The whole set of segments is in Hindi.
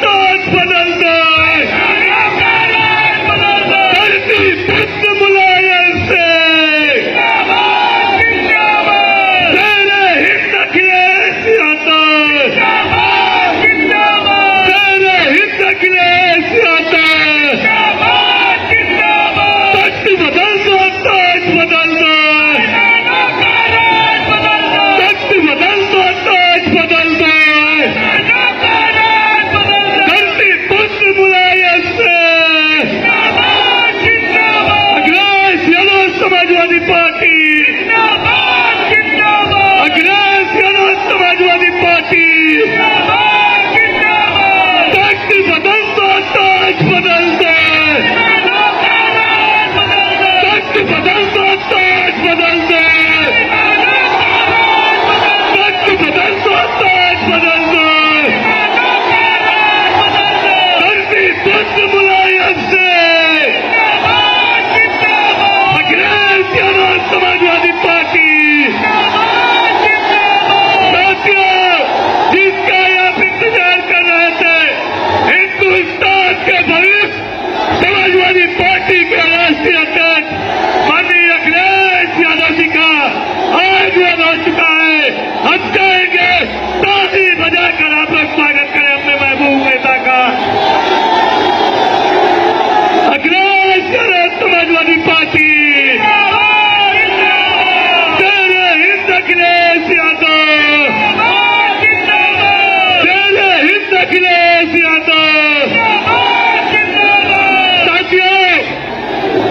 ताज बदल दो, धरती पुत्र मुलायम से तेरे हित अखिलेश यादव, तेरे हित अखिलेश यादव, तख्त बदल दो, ताज बदल दो, तख्त बदल दो, ताज बदल दो, धरती पुत्र मुलायम से अखिलेश यादव समाजवादी पार्टी, अखिलेश यादव समाजवादी पार्टी, तख्त बदल दो, ताज बदल दो, तख्त बदल दो, ताज बदल दो, तख्त बदल दो, ताज बदल दो, धरती पुत्र मुलायम से अखिलेश यादव समाजवादी पार्टी। साथियों, जिसका आप इंतजार कर रहे थे, हिंदुस्तान के भविष्य समाजवादी पार्टी के राष्ट्रीय अध्यक्ष माननीय अखिलेश यादव जी का आगमन हो चुका है। हम कहेंगे ताली बजाकर आप लोग स्वागत करें अपने महबूब नेता का। अखिलेश यादव समाजवादी पार्टी, तेरे हिंद अखिलेश यादव, तेरे हिंद अखिलेश यादव। साथियों,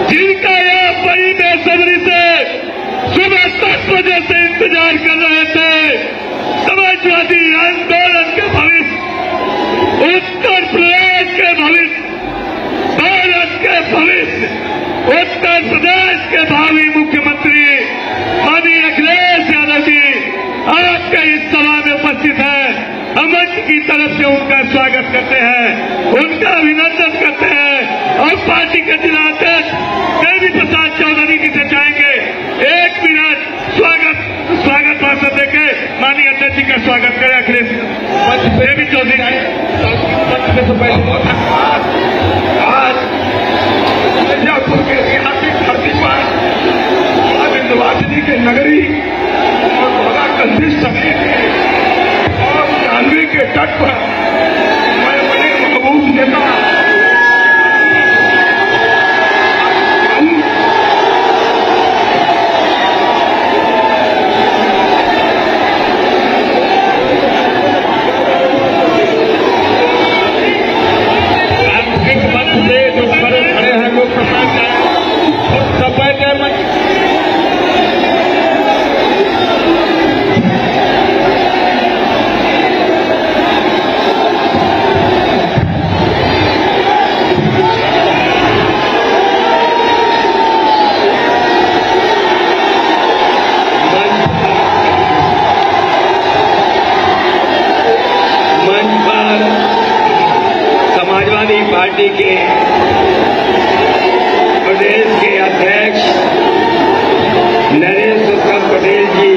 जिनका यह बड़ी बेसब्री से सुबह 10 बजे से इंतजार कर रहे थे, समाजवादी आंदोलन के भविष्य, उत्तर प्रदेश के भविष्य, भारत के भविष्य, उत्तर प्रदेश के भावी मुख्यमंत्री माननीय अखिलेश यादव जी आपके इस सभा में उपस्थित है। हम मंच की तरफ से उनका स्वागत करते हैं, उनका अभिनंदन करते हैं और पार्टी के जिला अध्यक्ष देवी प्रसाद चौधरी जी से चाहेंगे 1 मिनट स्वागत भाषण देके माननीय अध्यक्ष जी का स्वागत करें। अखिलेश देवी चौधरी आज मिर्जापुर के ऐतिहासिक धरती पर विंध्यवासिनी के नगरी और भोला कंधी समेत और जाह्नवी के तट पर मैं बड़े महबूब नेता पार्टी के प्रदेश के अध्यक्ष नरेश उत्तम पटेल जी,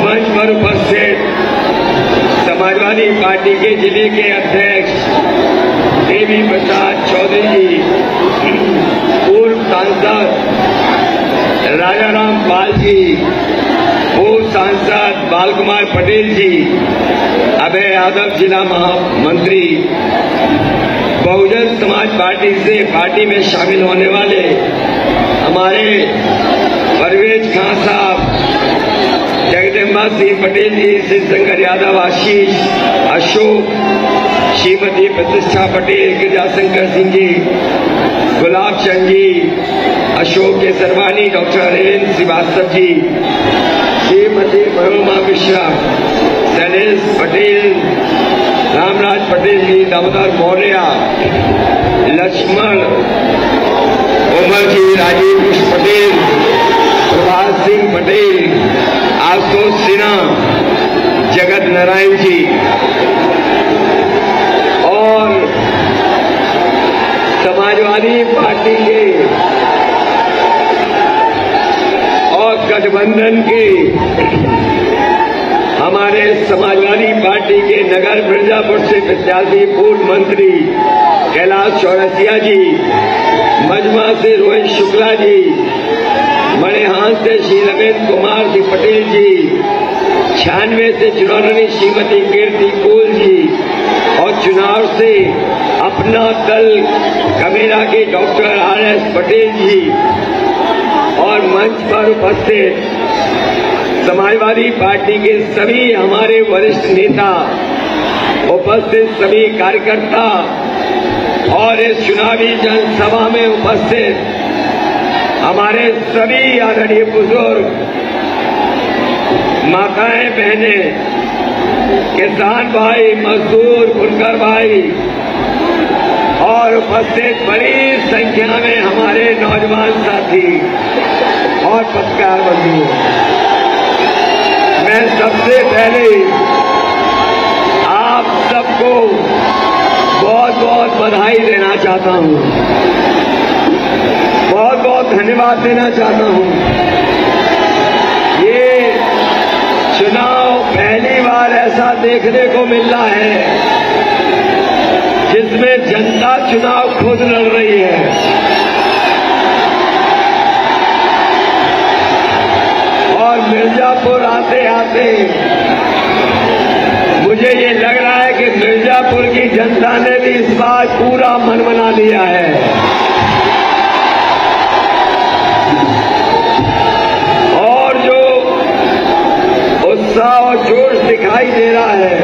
मंच पर उपस्थित समाजवादी पार्टी के जिले के अध्यक्ष देवी प्रसाद चौधरी जी, पूर्व सांसद राजाराम पाल जी, पूर्व सांसद बाल कुमार पटेल जी, अभय यादव जिला महामंत्री, बहुजन समाज पार्टी से पार्टी में शामिल होने वाले हमारे परवेज खान साहब, जगदम्बा सिंह पटेल जी, शिवशंकर यादव, आशीष, अशोक, श्रीमती प्रतिष्ठा पटेल, गिरिजाशंकर सिंह जी, गुलाब चंद जी, अशोक केसरवानी, डॉक्टर अरविंद श्रीवास्तव जी, श्रीमती मनोरमा मिश्रा, शैलेश पटेल, रामराज पटेल जी, दामोदर मौर्य, लक्ष्मण, उमर जी, राजीव कृष्ण पटेल, प्रभात सिंह पटेल, आशुतोष सिन्हा, जगत नारायण जी और समाजवादी पार्टी के और गठबंधन के हमारे हमारे समाजवादी पार्टी के नगर मिर्जापुर से प्रत्याशी पूर्व मंत्री कैलाश चौरसिया जी, मजमा से रोहित शुक्ला जी, मणिहान से श्री रमेश कुमार सिंह पटेल जी, 96 से चुनावी श्रीमती कीर्ति कोल जी और चुनाव से अपना दल कमेरा के डॉक्टर RS पटेल जी और मंच पर उपस्थित समाजवादी पार्टी के सभी हमारे वरिष्ठ नेता, उपस्थित सभी कार्यकर्ता और इस चुनावी जनसभा में उपस्थित हमारे सभी आदरणीय बुजुर्ग, माताएं, बहनें, किसान भाई, मजदूर, बुनकर भाई और उपस्थित बड़ी संख्या में हमारे नौजवान साथी और पत्रकार बंधु, मैं सबसे पहले आप सबको बहुत बहुत बधाई देना चाहता हूं, बहुत बहुत धन्यवाद देना चाहता हूं। ये चुनाव पहली बार ऐसा देखने को मिल रहा है जिसमें जनता चुनाव खुद लड़ रही है। और मिर्जापुर आते आते मुझे ये लग रहा है कि मिर्जापुर की जनता ने भी इस बार पूरा मन बना लिया है और जो उत्साह और जोश दिखाई दे रहा है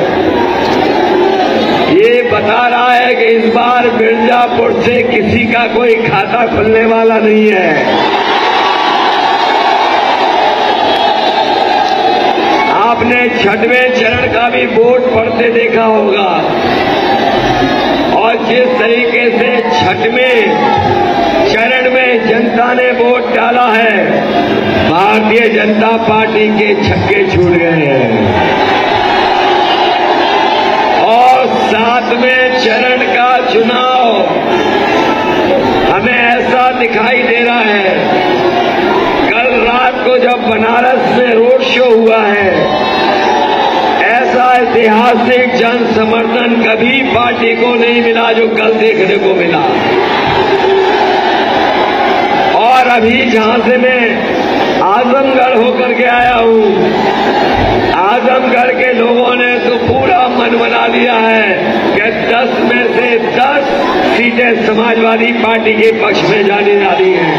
ये बता रहा है कि इस बार मिर्जापुर से किसी का कोई खाता खुलने वाला नहीं है। आपने 6वें चरण का भी वोट पढ़ते देखा होगा और जिस तरीके से 6वें चरण में जनता ने वोट डाला है, भारतीय जनता पार्टी के छक्के छूट गए हैं। और 7वें चरण का चुनाव हमें ऐसा दिखाई दे रहा है, कल रात को जब बनारस में रोड शो हुआ है, ऐसा ऐतिहासिक जन समर्थन कभी पार्टी को नहीं मिला जो कल देखने को मिला। और अभी जहां से मैं आजमगढ़ होकर के आया हूं, आजमगढ़ के लोगों ने तो पूरा मन बना लिया है कि 10 में से 10 सीटें समाजवादी पार्टी के पक्ष में जाने वाली हैं।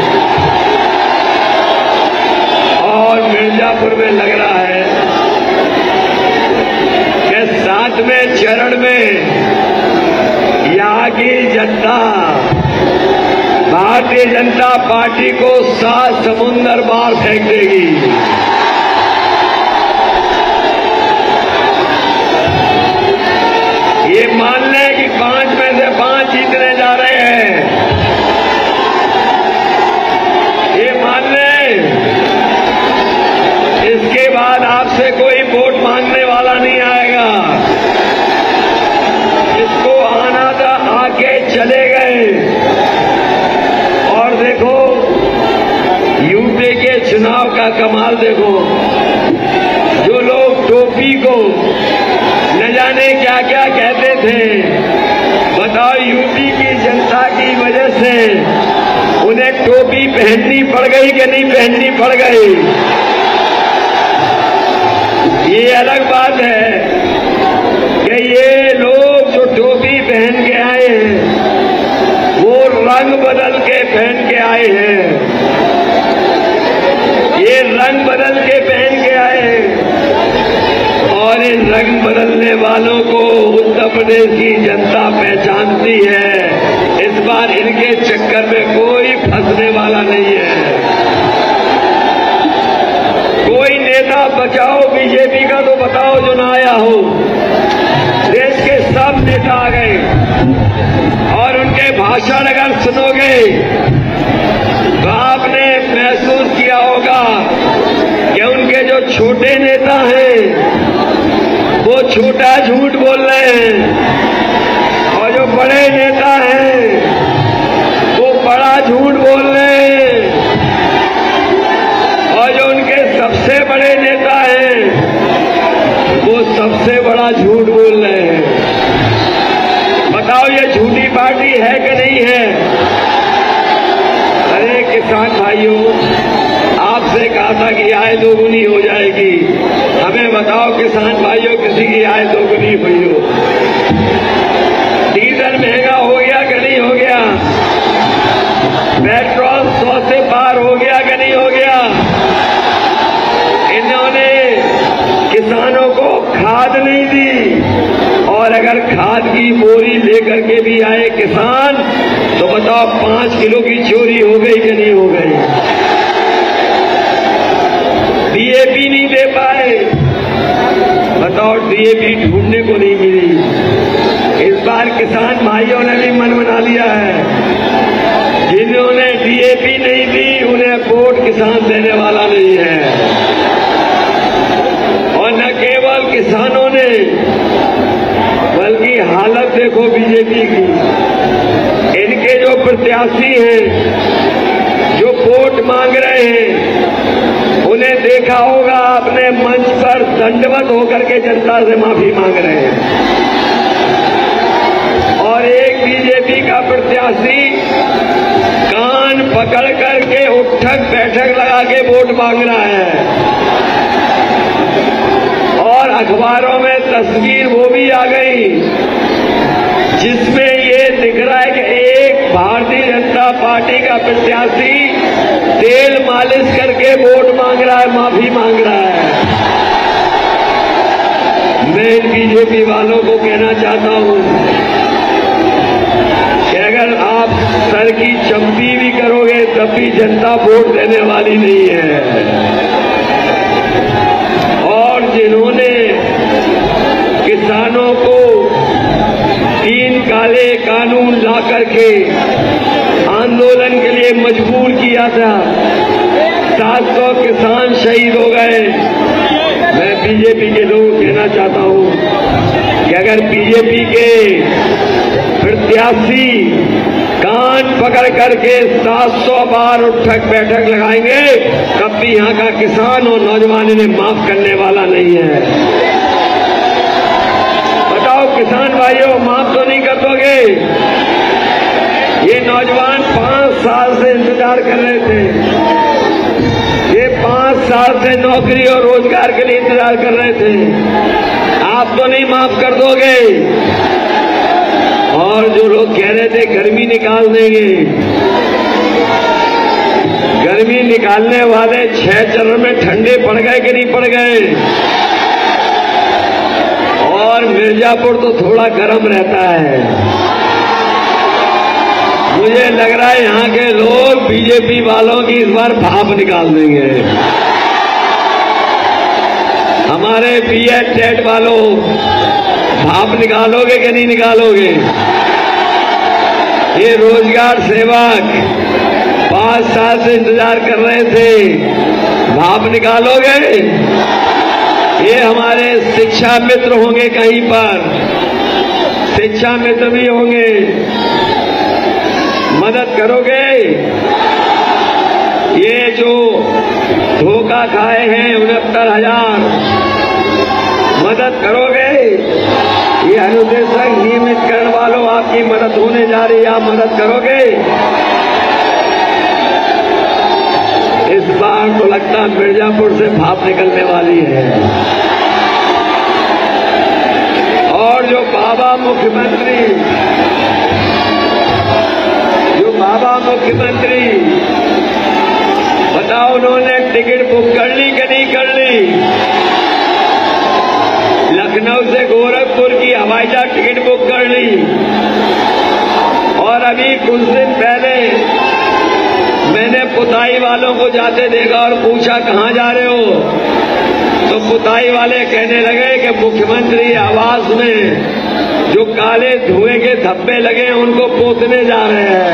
और मिर्जापुर में लग रहा है कि 7वें चरण में यहाँ की जनता भारतीय जनता पार्टी को 7 समुंदर बार फेंक देगी। ये मान लें कि 5 में से 5 जीतने जा रहे हैं, ये मान लें। इसके बाद आपसे कोई वोट मांगने वाला नहीं आएगा, इसको आना था, आके चले गए। और देखो यूपी के चुनाव का कमाल देखो, जो लोग टोपी को न जाने क्या क्या कहते थे, बताओ यूपी की जनता की वजह से उन्हें टोपी पहननी पड़ गई कि नहीं पहननी पड़ गई। ये अलग बात है कि ये लोग जो टोपी पहन के आए हैं वो रंग बदल के पहन के आए हैं, ये रंग बदल के पहन के आए हैं। और इन रंग बदलने वालों को उत्तर प्रदेश की जनता पहचानती है। इस बार इनके चक्कर में कोई फंसने वाला नहीं है। कोई नेता बचाओ बीजेपी का तो बताओ जो ना आया हो। देश के सब नेता आ गए और उनके भाषण अगर सुनोगे तो आपने महसूस किया होगा कि उनके जो छोटे नेता हैं वो छोटा झूठ बोल रहे हैं और जो बड़े नेता हैं वो बड़ा झूठ बोल रहे हैं, और जो उनके सबसे बड़े नेता हैं वो पार्टी है कि नहीं है? अरे किसान भाइयों, आपसे कहा था कि आय दोगुनी हो जाएगी। हमें बताओ किसान भाइयों, किसी की आय दोगुनी हुई हो? डीजल महंगा हो गया कि नहीं हो गया? पेट्रोल 100 से पार हो गया कि नहीं हो गया? इन्होंने किसानों को खाद नहीं दी, और अगर खाद की बोरी लेकर के भी आए किसान, तो बताओ 5 किलो की चोरी हो गई कि नहीं हो गई? डीएपी नहीं दे पाए, बताओ डीएपी ढूंढने को नहीं मिली। इस बार किसान भाइयों ने भी मन बना लिया है, जिन्होंने डीएपी नहीं दी उन्हें वोट किसान देने वाला नहीं है। और न केवल किसानों ने, बल्कि हालत देखो बीजेपी की। इनके जो प्रत्याशी हैं, जो वोट मांग रहे हैं, उन्हें देखा होगा अपने मंच पर दंडवत होकर के जनता से माफी मांग रहे हैं। और एक बीजेपी का प्रत्याशी कान पकड़ करके उठक बैठक लगा के वोट मांग रहा है। और अखबारों में तस्वीर वो भी आ गई जिसमें ये दिख रहा है कि एक भारतीय जनता पार्टी का प्रत्याशी तेल मालिश करके वोट मांग रहा है, माफी मांग रहा है। मैं इन बीजेपी वालों को कहना चाहता हूं कि अगर आप सर की चंपी भी करोगे तब भी जनता वोट देने वाली नहीं है। और जिन्होंने किसानों को 3 काले कानून ला करके आंदोलन के लिए मजबूर किया था, 700 किसान शहीद हो गए। मैं बीजेपी के लोगों को कहना चाहता हूं कि अगर बीजेपी के प्रत्याशी कान पकड़ करके 700 बार उठक बैठक लगाएंगे, तब भी यहां का किसान और नौजवान इन्हें माफ करने वाला नहीं है। बताओ किसान भाइयों, माफ तो नहीं कर दोगे? ये नौजवान 5 साल से इंतजार कर रहे थे, ये 5 साल से नौकरी और रोजगार के लिए इंतजार कर रहे थे। आप तो नहीं माफ कर दोगे? और जो लोग कह रहे थे गर्मी निकाल देंगे, गर्मी निकालने वाले 6 चरण में ठंडे पड़ गए कि नहीं पड़ गए? और मिर्जापुर तो थोड़ा गर्म रहता है। मुझे लग रहा है यहां के लोग बीजेपी वालों की इस बार भाप निकाल देंगे। हमारे बीएड टेट वालों, भाप निकालोगे कि नहीं निकालोगे? ये रोजगार सेवक 5 साल से इंतजार कर रहे थे, भाप निकालोगे? ये हमारे शिक्षा मित्र होंगे, कहीं पर शिक्षा मित्र भी होंगे, मदद करोगे? ये जो धोखा खाए हैं 69,000, मदद करोगे? ये अनुदेशक नियमितकरण वालों, आपकी मदद होने जा रही है, आप मदद करोगे? इस बार तो लगता है मिर्जापुर से भाप निकलने वाली है। और जो बाबा मुख्यमंत्री, बताओ उन्होंने टिकट बुक कर ली कि नहीं कर ली? लखनऊ से गोरखपुर की हवाई जहाज टिकट बुक कर ली। और अभी कुछ दिन पहले मैंने पुताई वालों को जाते देखा और पूछा कहां जा रहे हो, तो पुताई वाले कहने लगे कि मुख्यमंत्री आवास में जो काले धुएं के धब्बे लगे हैं उनको पोतने जा रहे हैं।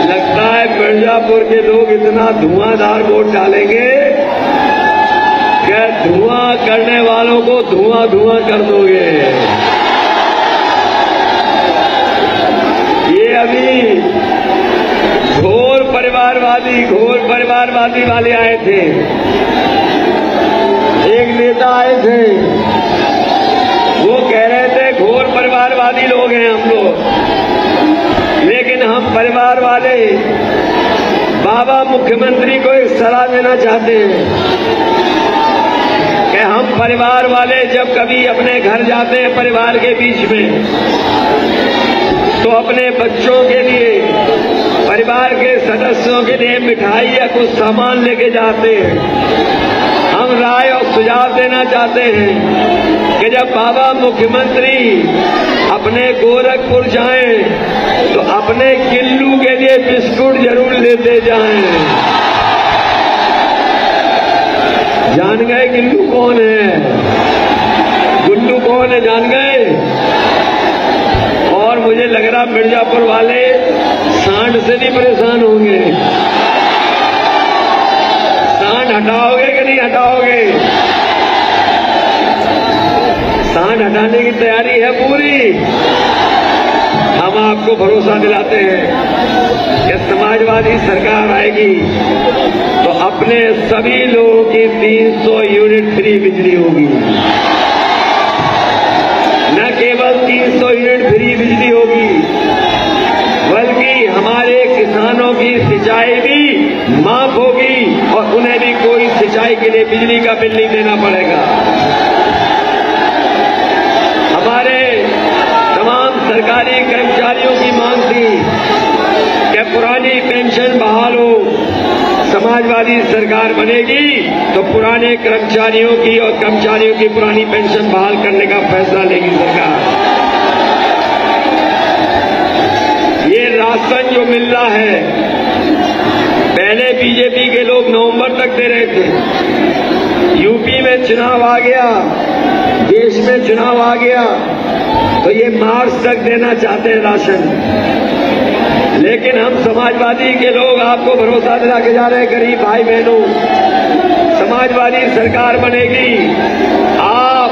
लगता है मिर्जापुर के लोग इतना धुआंधार वोट डालेंगे कि धुआं करने वालों को धुआं धुआं कर दोगे। ये अभी घोर परिवारवादी वाले आए थे, एक नेता आए थे, वो कह रहे थे घोर परिवारवादी लोग हैं हम लोग, लेकिन हम परिवार वाले बाबा मुख्यमंत्री को एक सलाह देना चाहते हैं कि हम परिवार वाले जब कभी अपने घर जाते हैं परिवार के बीच में, तो अपने बच्चों के लिए, परिवार के सदस्यों के लिए मिठाई या कुछ सामान लेके जाते हैं। हम राय और सुझाव देना चाहते हैं कि जब बाबा मुख्यमंत्री अपने गोरखपुर जाएं तो अपने गिल्लू के लिए बिस्कुट जरूर लेते जाएं। जान गए गिल्लू कौन है? गुल्लू कौन है जान गए? और मुझे लग रहा मिर्जापुर वाले सांड से नहीं परेशान होंगे। सांड हटाओगे कि नहीं हटाओगे? सांड हटाने की तैयारी है पूरी। हम आपको भरोसा दिलाते हैं कि समाजवादी सरकार आएगी तो अपने सभी लोगों की 300 यूनिट फ्री बिजली होगी। न केवल 300 यूनिट फ्री बिजली होगी, बल्कि हमारे किसानों की सिंचाई भी माफ होगी और उन्हें भी कोई सिंचाई के लिए बिजली का बिल नहीं देना पड़ेगा। हमारे तमाम सरकारी कर्मचारियों की मांग थी कि पुरानी पेंशन बहाल हो। समाजवादी सरकार बनेगी तो पुराने कर्मचारियों की और कर्मचारियों की पुरानी पेंशन बहाल करने का फैसला लेगी सरकार। ये राशन जो मिल रहा है, पहले बीजेपी के लोग नवंबर तक दे रहे थे। यूपी में चुनाव आ गया, देश में चुनाव आ गया, तो ये मार्च तक देना चाहते हैं राशन। लेकिन हम समाजवादी के लोग आपको भरोसा दिला के जा रहे हैं, गरीब भाई बहनों, समाजवादी सरकार बनेगी। आप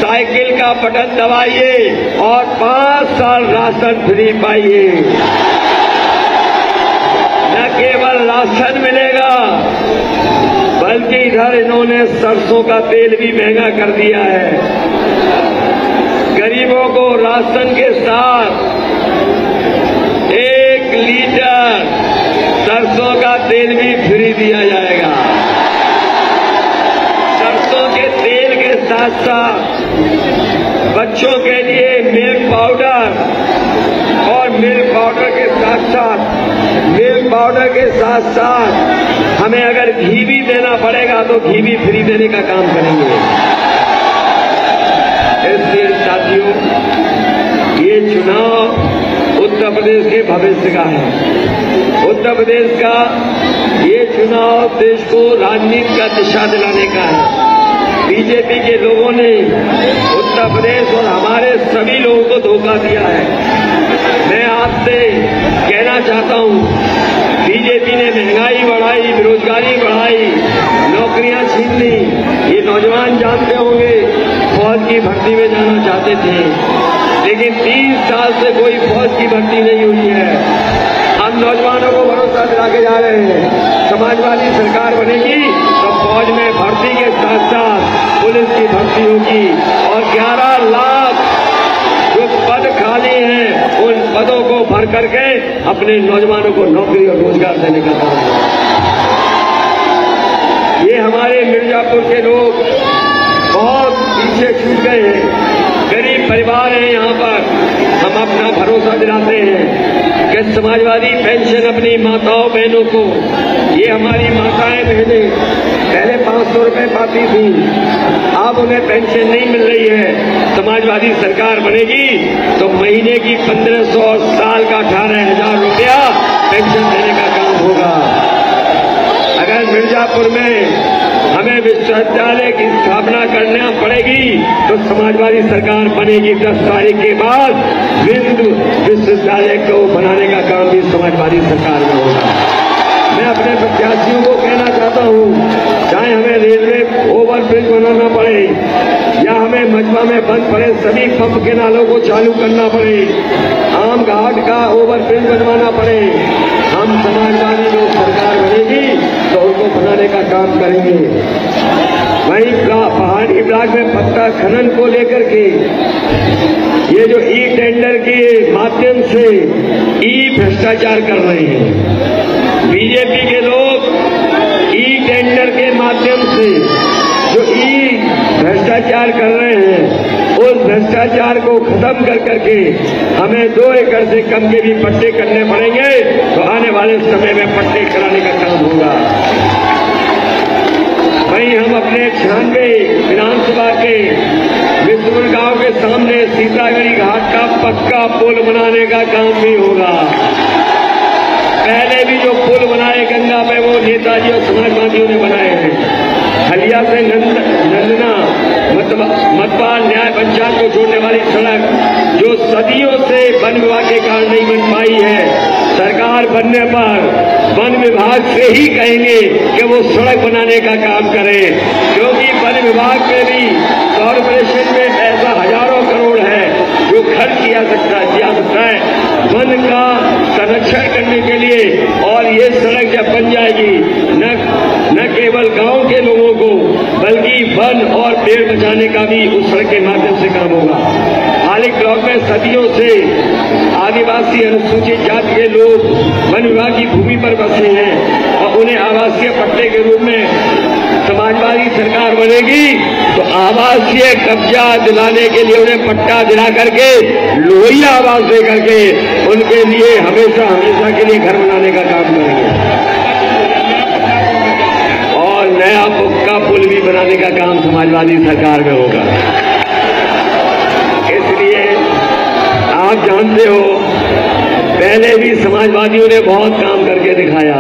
साइकिल का बटन दबाइए और 5 साल राशन फ्री पाइए। न केवल राशन मिलेगा, बल्कि इधर इन्होंने सरसों का तेल भी महंगा कर दिया है। गरीबों को राशन के साथ 1 लीटर सरसों का तेल भी फ्री दिया जाएगा। सरसों के तेल के साथ साथ बच्चों के लिए मिल्क पाउडर और मिल्क पाउडर के साथ साथ हमें अगर घी भी देना पड़ेगा तो घी भी फ्री देने का काम करेंगे। इसलिए साथियों, ये चुनाव उत्तर प्रदेश के भविष्य का है। उत्तर प्रदेश का ये चुनाव देश को राजनीति का दिशा दिलाने का है। बीजेपी के लोगों ने उत्तर प्रदेश और हमारे सभी लोगों को धोखा दिया है। मैं आपसे कहना चाहता हूं, बीजेपी ने महंगाई बढ़ाई, बेरोजगारी बढ़ाई, नौकरियां छीन ली। ये नौजवान जानते होंगे फौज की भर्ती में जाना चाहते थे, लेकिन 30 साल से कोई फौज की भर्ती नहीं हुई है। हम नौजवानों को भरोसा दिला के जा रहे हैं, समाजवादी सरकार बनेगी तो फौज में भर्ती के साथ साथ पुलिस की भर्ती होगी और 11 लाख जो पद खाली हैं उन पदों को भर करके अपने नौजवानों को नौकरी और रोजगार देने का काम है। ये हमारे मिर्जापुर के लोग बहुत पीछे छूट गए हैं, गरीब परिवार हैं यहाँ पर। हम अपना भरोसा दिलाते हैं कि समाजवादी पेंशन अपनी माताओं बहनों को, ये हमारी माताएं बहनें पहले 500 रुपए पाती थी, अब उन्हें पेंशन नहीं मिल रही है। समाजवादी सरकार बनेगी तो महीने की 1500 और साल का 18,000 रुपया पेंशन देने का काम होगा। अगर मिर्जापुर में हमें विश्वविद्यालय की स्थापना करना पड़ेगी तो समाजवादी सरकार बनेगी। 10 तारीख के बाद बिंदु विश्वविद्यालय को बनाने का काम भी समाजवादी सरकार में होगा। मैं अपने प्रत्याशियों को कहना चाहता हूँ, चाहे हमें रेलवे ओवरब्रिज बनाना पड़े या हमें मजमा में बंद पड़े सभी पंप के नालों को चालू करना पड़े, आम घाट का ओवरब्रिज बनवाना पड़े, हम समाजवादी लोग सरकार बनेगी तो उनको बनाने का काम करेंगे। वहीं पहाड़ी ब्लॉक में पत्ता खनन को लेकर के ये जो ई टेंडर के माध्यम से ई भ्रष्टाचार कर रहे हैं, बीजेपी के लोग ई टेंडर के माध्यम से जो ई भ्रष्टाचार कर रहे हैं, उस भ्रष्टाचार को खत्म कर करके हमें 2 एकड़ से कम के भी पट्टे करने पड़ेंगे, तो आने वाले समय में पट्टे कराने का काम होगा। वहीं हम अपने 96 विधानसभा के विष्णुपुर गांव के सामने सीतागढ़ी घाट का पक्का पुल बनाने का काम भी होगा। पहले भी जो पुल बनाए गंगा में, वो नेताजी और समाजवादियों ने बनाए हैं। हलिया से नंदना मतवाल न्याय पंचायत को जोड़ने वाली सड़क, जो सदियों से वन विभाग के कारण नहीं बन पाई है, सरकार बनने पर वन विभाग से ही कहेंगे कि वो सड़क बनाने का काम करें, क्योंकि वन विभाग में भी कॉर्पोरेशन में ऐसा हजारों करोड़ है जो खर्च किया सकता है वन का संरक्षण करने के लिए। और ये सड़क जब बन जाएगी, न केवल गांव के लोगों को बल्कि वन और पेड़ बचाने का भी उस सड़क के माध्यम से काम होगा। हालिक ब्लॉक में सदियों से आदिवासी अनुसूचित जाति के लोग वन विभाग की भूमि पर बसे हैं और उन्हें आवासीय पट्टे के रूप में समाजवादी सरकार बनेगी तो आवासीय कब्जा दिलाने के लिए उन्हें पट्टा दिला करके, लोहिया आवास दे करके उनके लिए हमेशा के लिए घर बनाने का काम करेंगे और नया पक्का पुल भी बनाने का काम समाजवादी सरकार में होगा। इसलिए आप जानते हो, पहले भी समाजवादियों ने बहुत काम करके दिखाया।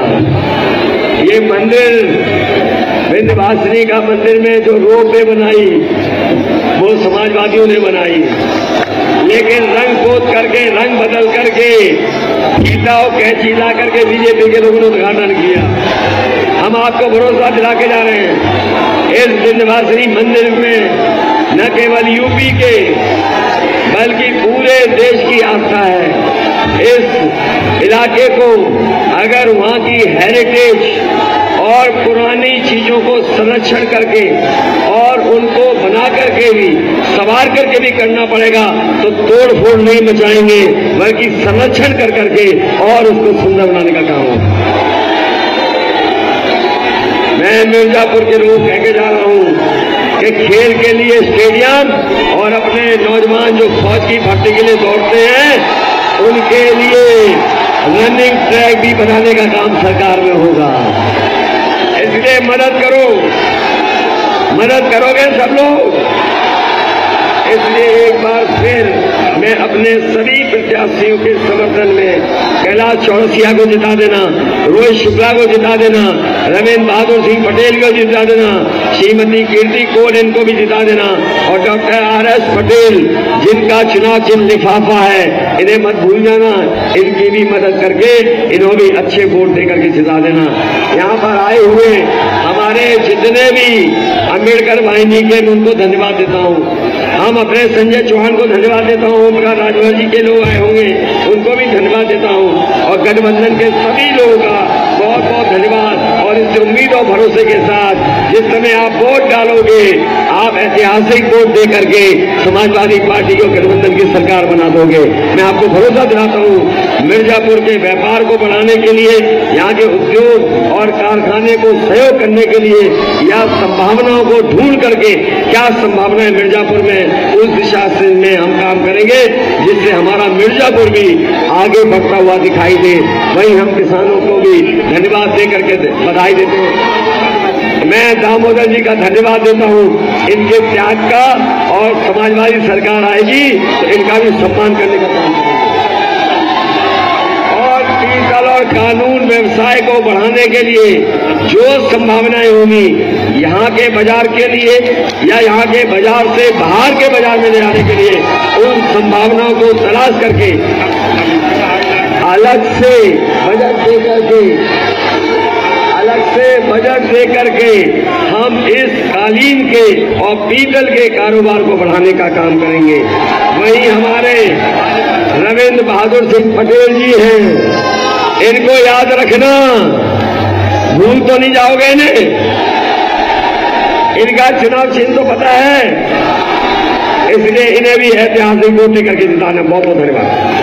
ये मंदिर विंध्यवासिनी का मंदिर में जो रोपवे बनाई, वो समाजवादियों ने बनाई, लेकिन रंग पोत करके, रंग बदल करके, फीता और कैंची ला करके बीजेपी के लोगों ने उद्घाटन किया। हम आपको भरोसा दिला के जा रहे हैं, इस विंध्यवासिनी मंदिर में न केवल यूपी के बल्कि पूरे देश की आस्था है। इस इलाके को अगर वहां की हेरिटेज और पुरानी चीजों को संरक्षण करके और उनको बना करके भी, संवार करके भी करना पड़ेगा, तो तोड़ फोड़ नहीं मचाएंगे, बल्कि संरक्षण कर करके और उसको सुंदर बनाने का काम होगा। मैं मिर्जापुर के लोग कह के जा रहा हूं कि खेल के लिए स्टेडियम और अपने नौजवान जो फौज की भर्ती के लिए दौड़ते हैं, उनके लिए रनिंग ट्रैक भी बनाने का काम सरकार में होगा। इसलिए मदद करोगे सब लोग। इसलिए एक बार फिर मैं अपने सभी प्रत्याशियों के समर्थन में कैलाश चौरसिया को जिता देना, रोहित शुक्ला को जिता देना, रविंद्र बहादुर सिंह पटेल को जिता देना, श्रीमती कीर्ति कोल इनको भी जिता देना और डॉक्टर RS पटेल जिनका चुनाव चिन्ह लिफाफा है, इन्हें मत भूल जाना। इनकी भी मदद करके इन्हों भी अच्छे वोट देकर के जिता देना। यहाँ पर आए हुए हमारे जितने भी अम्बेडकर वाहिनी के, उनको धन्यवाद देता हूँ। हम अपने संजय चौहान को धन्यवाद देता हूँ, ओमकार राजभर जी के लोग आए होंगे, उनको भी धन्यवाद देता हूँ और गठबंधन के सभी लोगों का बहुत बहुत धन्यवाद। और इस उम्मीद और भरोसे के साथ जिस समय आप वोट डालोगे, आप ऐतिहासिक वोट दे करके समाजवादी पार्टी को गठबंधन की सरकार बना दोगे। मैं आपको भरोसा दिलाता हूँ, मिर्जापुर के व्यापार को बढ़ाने के लिए, यहाँ के उद्योग और कारखाने को सहयोग करने के लिए या संभावनाओं को ढूंढ करके क्या संभावना है मिर्जापुर में, उस दिशा से में हम काम करेंगे जिससे हमारा मिर्जापुर भी आगे बढ़ता हुआ दिखाई दे। वहीं हम किसानों को भी धन्यवाद दे करके बधाई देते हैं। मैं दामोदर जी का धन्यवाद देता हूँ इनके त्याग का, और समाजवादी सरकार आएगी तो इनका भी सम्मान करने का काम करेंगे। और पीतल और कानून व्यवसाय को बढ़ाने के लिए जो संभावनाएं होंगी, यहाँ के बाजार के लिए या यहाँ के बाजार से बाहर के बाजार में ले जाने के लिए, उन संभावनाओं को तलाश करके अलग से बजट दे करके हम इस कालीन के और पीतल के कारोबार को बढ़ाने का काम करेंगे। वहीं हमारे रविंद्र बहादुर सिंह पटेल जी हैं, इनको याद रखना, भूल तो नहीं जाओगे इन्हें। इनका चुनाव चिन्ह तो पता है, इसलिए इन्हें भी ऐतिहासिक वोट करके जिताना। बहुत बहुत धन्यवाद।